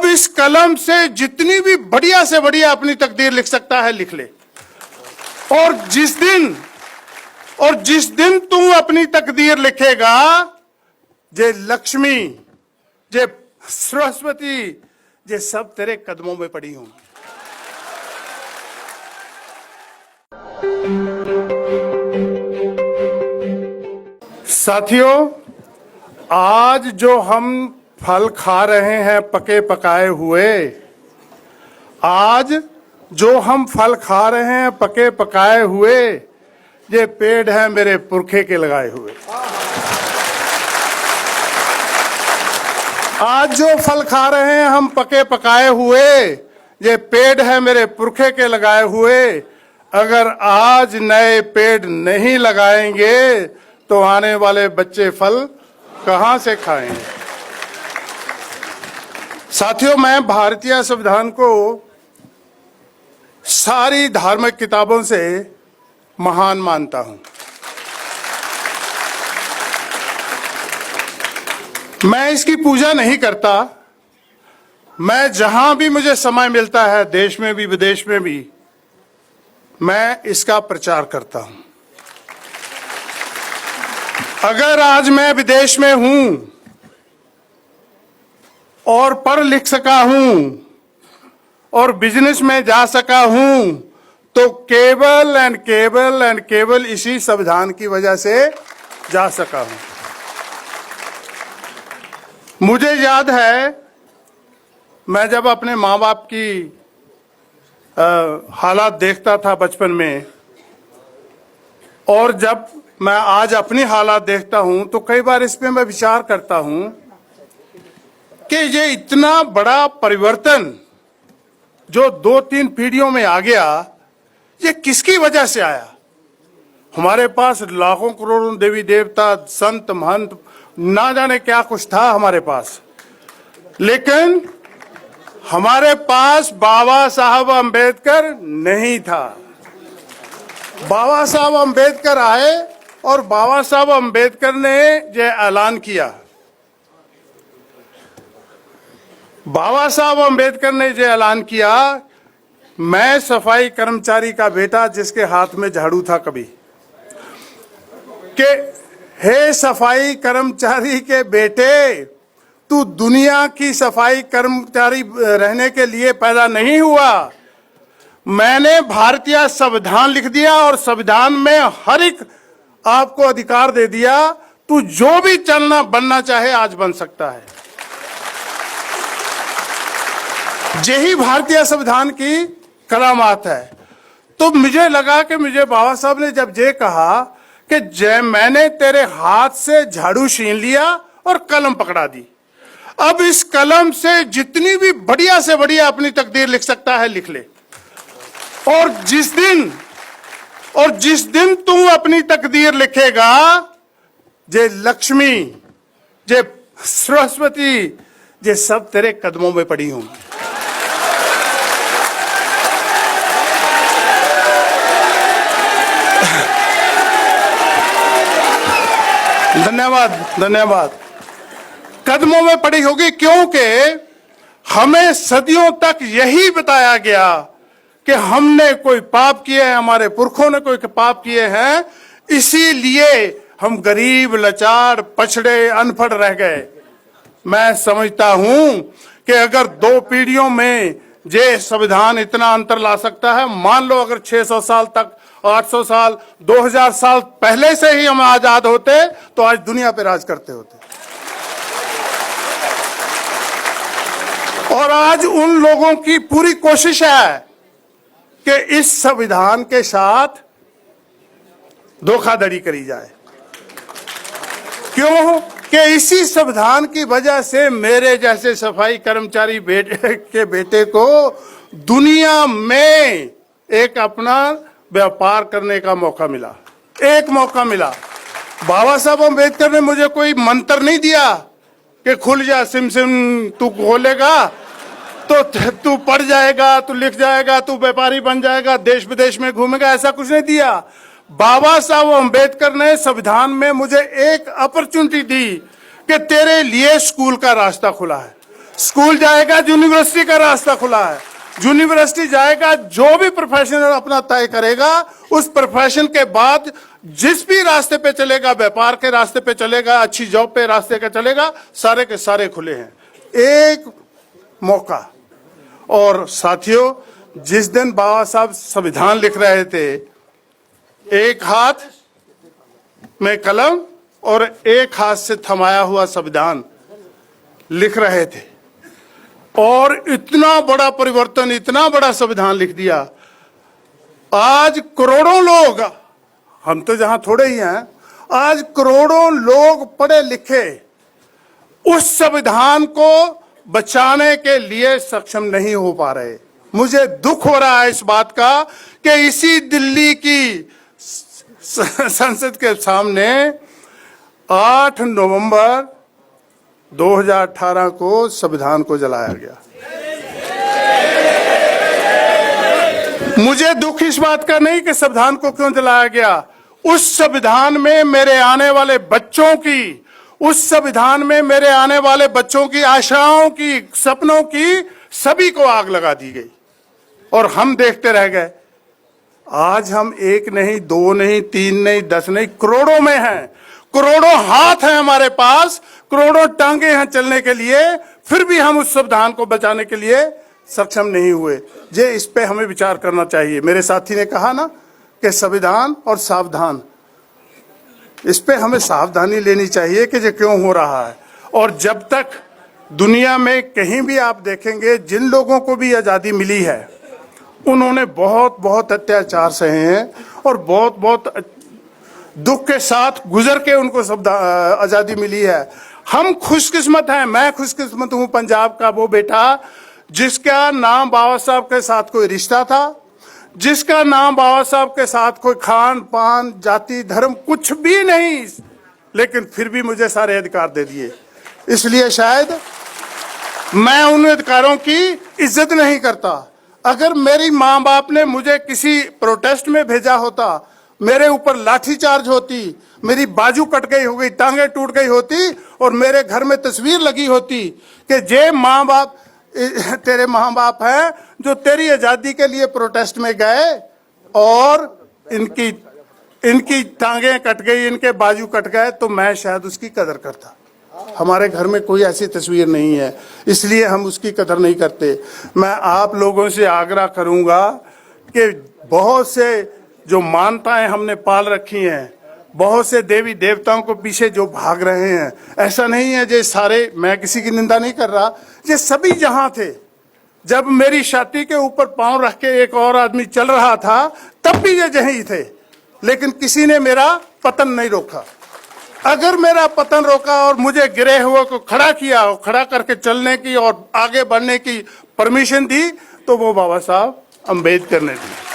अब इस कलम से जितनी भी बढ़िया से बढ़िया अपनी तकदीर लिख सकता है लिख ले। और जिस दिन तू अपनी तकदीर लिखेगा, जे लक्ष्मी, जे सरस्वती, जे सब तेरे कदमों में पड़ी होंगी। साथियों, आज जो हम फल खा रहे हैं पके पकाए हुए, आज जो हम फल खा रहे हैं पके पकाए हुए, ये पेड़ है मेरे पुरखे के लगाए हुए। आज जो फल खा रहे हैं हम पके पकाए हुए, ये पेड़ है मेरे पुरखे के लगाए हुए। अगर आज नए पेड़ नहीं लगाएंगे तो आने वाले बच्चे फल कहां से खाएंगे। साथियों, मैं भारतीय संविधान को सारी धार्मिक किताबों से महान मानता हूं। मैं इसकी पूजा नहीं करता। मैं जहां भी मुझे समय मिलता है, देश में भी विदेश में भी, मैं इसका प्रचार करता हूं। अगर आज मैं विदेश में हूं और पढ़ लिख सका हूं और बिजनेस में जा सका हूं, तो केवल इसी संविधान की वजह से जा सका हूं। मुझे याद है, मैं जब अपने माँ बाप की हालात देखता था बचपन में, और जब मैं आज अपनी हालात देखता हूं, तो कई बार इस पे मैं विचार करता हूं कि ये इतना बड़ा परिवर्तन जो 2-3 पीढ़ियों में आ गया, ये किसकी वजह से आया। हमारे पास लाखों करोड़ों देवी देवता, संत महंत, ना जाने क्या कुछ था हमारे पास, लेकिन हमारे पास बाबा साहब अंबेडकर नहीं था। बाबा साहब अंबेडकर आए और बाबा साहब अंबेडकर ने ये ऐलान किया। बाबा साहब अंबेडकर ने ये ऐलान किया, मैं सफाई कर्मचारी का बेटा जिसके हाथ में झाड़ू था कभी, कि हे सफाई कर्मचारी के बेटे, तू दुनिया की सफाई कर्मचारी रहने के लिए पैदा नहीं हुआ। मैंने भारतीय संविधान लिख दिया और संविधान में हर एक आपको अधिकार दे दिया। तू जो भी चलना बनना चाहे आज बन सकता है। यही भारतीय संविधान की करामात है। तो मुझे लगा कि मुझे बाबा साहब ने जब ये कहा कि जय मैंने तेरे हाथ से झाड़ू छीन लिया और कलम पकड़ा दी, अब इस कलम से जितनी भी बढ़िया से बढ़िया अपनी तकदीर लिख सकता है लिख ले। और जिस दिन तू अपनी तकदीर लिखेगा, जे लक्ष्मी, जे सरस्वती, जे सब तेरे कदमों में पड़ी होंगी। धन्यवाद। कदमों में पड़ी होगी, क्योंकि हमें सदियों तक यही बताया गया कि हमने कोई पाप किए हैं, हमारे पुरखों ने कोई पाप किए हैं, इसीलिए हम गरीब, लाचार, पछड़े, अनपढ़ रह गए। मैं समझता हूं कि अगर 2 पीढ़ियों में ये संविधान इतना अंतर ला सकता है, मान लो अगर 600 साल तक, 800 साल, 2000 साल पहले से ही हम आजाद होते, तो आज दुनिया पे राज करते होते। और आज उन लोगों की पूरी कोशिश है कि इस संविधान के साथ धोखाधड़ी करी जाए। क्यों? कि इसी संविधान की वजह से मेरे जैसे सफाई कर्मचारी के बेटे को दुनिया में एक अपना व्यापार करने का मौका मिला, एक मौका मिला। बाबा साहब अम्बेडकर ने मुझे कोई मंत्र नहीं दिया कि खुल जा सिम सिम, तू खोलेगा तो तू पढ़ जाएगा, तू लिख जाएगा, तू व्यापारी बन जाएगा, देश विदेश में घूमेगा, ऐसा कुछ नहीं दिया। बाबा साहब अम्बेडकर ने संविधान में मुझे एक अपॉर्चुनिटी दी कि तेरे लिए स्कूल का रास्ता खुला है। स्कूल जाएगा, यूनिवर्सिटी का रास्ता खुला है। यूनिवर्सिटी जाएगा, जो भी प्रोफेशन अपना तय करेगा, उस प्रोफेशन के बाद जिस भी रास्ते पे चलेगा, व्यापार के रास्ते पे चलेगा, अच्छी जॉब पे रास्ते का चलेगा, सारे के सारे खुले हैं। एक मौका। और साथियों, जिस दिन बाबा साहब संविधान लिख रहे थे, एक हाथ में कलम और एक हाथ से थमाया हुआ संविधान लिख रहे थे, और इतना बड़ा परिवर्तन, इतना बड़ा संविधान लिख दिया। आज करोड़ों लोग, हम तो जहां थोड़े ही हैं, आज करोड़ों लोग पढ़े लिखे उस संविधान को बचाने के लिए सक्षम नहीं हो पा रहे। मुझे दुख हो रहा है इस बात का कि इसी दिल्ली की संसद के सामने 8 नवंबर 2018 को संविधान को जलाया गया। मुझे दुख इस बात का नहीं कि संविधान को क्यों जलाया गया। उस संविधान में मेरे आने वाले बच्चों की, उस संविधान में मेरे आने वाले बच्चों की आशाओं की, सपनों की, सभी को आग लगा दी गई और हम देखते रह गए। आज हम एक नहीं, दो नहीं, तीन नहीं, 10 नहीं, करोड़ों में हैं। करोड़ों हाथ हैं हमारे पास, करोड़ों टांगे हैं चलने के लिए, फिर भी हम उस संविधान को बचाने के लिए सक्षम नहीं हुए। जे इस पे हमें विचार करना चाहिए। मेरे साथी ने कहा ना कि संविधान और सावधान, इस पे हमें सावधानी लेनी चाहिए कि ये क्यों हो रहा है। और जब तक दुनिया में कहीं भी आप देखेंगे, जिन लोगों को भी आजादी मिली है, उन्होंने बहुत बहुत अत्याचार सहे हैं और बहुत बहुत दुख के साथ गुजर के उनको आजादी मिली है। हम खुशकिस्मत हैं, मैं खुशकिस्मत हूं, पंजाब का वो बेटा जिसका नाम बाबा साहब के साथ कोई रिश्ता था, जिसका नाम बाबा साहब के साथ कोई खान पान, जाति, धर्म कुछ भी नहीं, लेकिन फिर भी मुझे सारे अधिकार दे दिए। इसलिए शायद मैं उन अधिकारों की इज्जत नहीं करता। अगर मेरी माँ बाप ने मुझे किसी प्रोटेस्ट में भेजा होता, मेरे ऊपर लाठीचार्ज होती, मेरी बाजू कट गई हो गई, टांगे टूट गई होती और मेरे घर में तस्वीर लगी होती कि जे माँ बाप, तेरे माँ बाप हैं जो तेरी आजादी के लिए प्रोटेस्ट में गए और इनकी टांगे कट गई, इनके बाजू कट गए, तो मैं शायद उसकी कदर करता। हमारे घर में कोई ऐसी तस्वीर नहीं है, इसलिए हम उसकी कदर नहीं करते। मैं आप लोगों से आग्रह करूंगा कि बहुत से जो मान्यताएं हमने पाल रखी हैं, बहुत से देवी देवताओं को पीछे जो भाग रहे हैं, ऐसा नहीं है जे सारे, मैं किसी की निंदा नहीं कर रहा, ये सभी जहां थे। जब मेरी छाती के ऊपर पांव रख के एक और आदमी चल रहा था, तब भी ये यही थे, लेकिन किसी ने मेरा पतन नहीं रोका। अगर मेरा पतन रोका और मुझे गिरे हुए को खड़ा किया, खड़ा करके चलने की और आगे बढ़ने की परमिशन दी, तो वो बाबा साहब अम्बेडकर ने दी।